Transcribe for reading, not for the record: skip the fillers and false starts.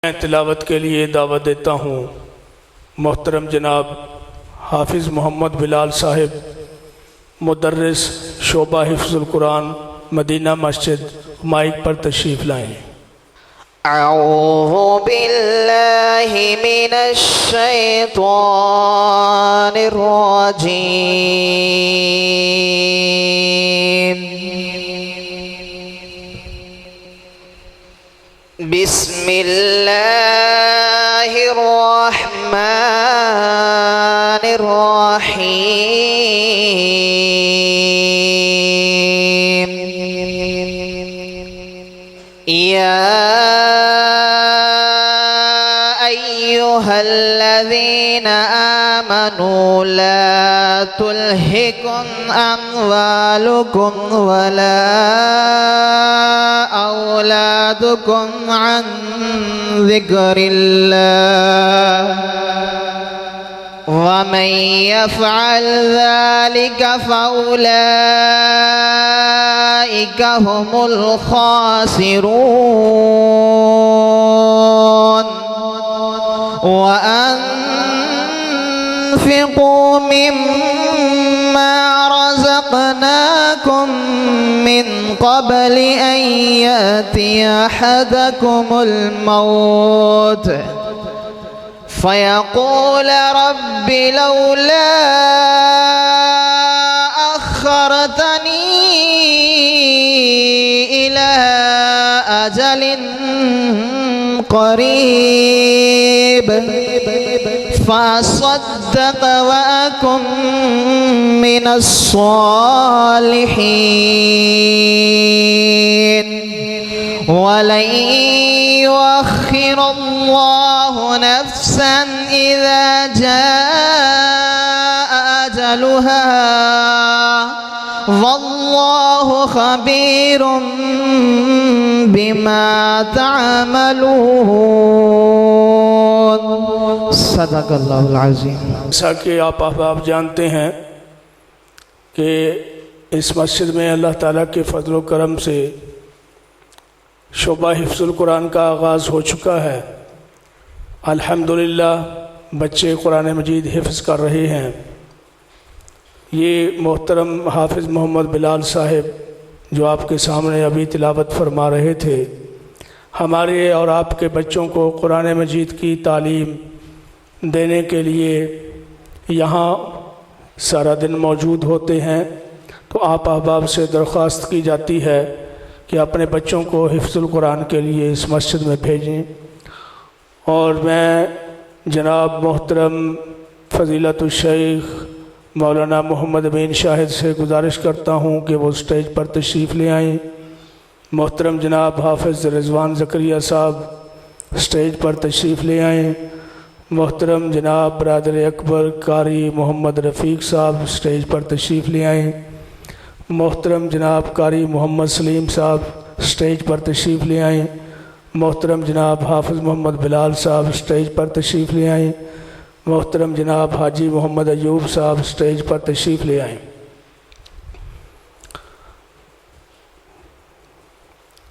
मैं तिलावत के लिए दावत देता हूँ मोहतरम जनाब हाफिज़ मोहम्मद बिलाल साहिब, मुदर्रिस शोबा हिफ्ज़ुल कुरान, मदीना मस्जिद, माइक पर तशरीफ़ लाएँ। अऊज़ु बिल्लाहि मिनश शैतानिर रजीम। बिस्मिल्लाहिर रहमानिर रहीम। या अय्युहल्लज़ीना आमनू ला तुल्हिकुम अम्वालुकुम वला औलादुकुम अन ज़िक्रिल्लाह वमन यफ़अल ज़ालिका फ़उलाइका हुमुल ख़ासिरून। वअन्फ़िक़ू मिम्मा रज़क़नाकुम मिन क़ब्लि अन यातिया अहदकुमुल मौत फ़यक़ूल रब्बि लौला अख़्ख़रतनी इला अजलिन क़रीब फ़अصدक़ वअकुन मिनस्सालिहीन। वलन युअख़्ख़िरल्लाहु नफ़्सन इज़ा जाअ अजलुहा वल्लाहु ख़बीरुम बिमा तअमलून। सदक़ल्लाहुल अज़ीम। जैसा कि आप अहबाब जानते हैं कि इस मस्जिद में अल्लाह ताला के फ़ज़ल व करम से शोबा हिफ्ज़ुल कुरान का आगाज़ हो चुका है। अल्हम्दुलिल्लाह बच्चे कुरान मजीद हिफ्ज़ कर रहे हैं। ये मोहतरम हाफिज़ मोहम्मद बिलाल साहिब जो आपके सामने अभी तिलावत फरमा रहे थे, हमारे और आपके बच्चों को कुरान मजीद की तालीम देने के लिए यहाँ सारा दिन मौजूद होते हैं। तो आप अहबाब से दरख्वास्त की जाती है कि अपने बच्चों को हिफ्ज़ुल कुरान के लिए इस मस्जिद में भेजें। और मैं जनाब मोहतरम फ़ज़ीलतुल शेख मौलाना मोहम्मद अमीन शाहिद से गुजारिश करता हूँ कि वो स्टेज पर तशरीफ़ ले आएँ। मोहतरम जनाब हाफिज़ रिज़वान ज़करिया साहब स्टेज पर तशरीफ़ ले आएँ। मोहतरम जनाब बरादर अकबर कारी मोहम्मद रफ़ीक साहब स्टेज पर तशरीफ़ ले आएँ। मोहतरम जनाब कारी मोहम्मद सलीम साहब स्टेज पर तशरीफ़ ले आएँ। मोहतरम जनाब हाफिज़ मोहम्मद बिलाल साहब स्टेज पर तशरीफ़ ले आएँ। मोहतरम जनाब हाजी मोहम्मद अयूब साहब स्टेज पर तशरीफ़ ले आएँ।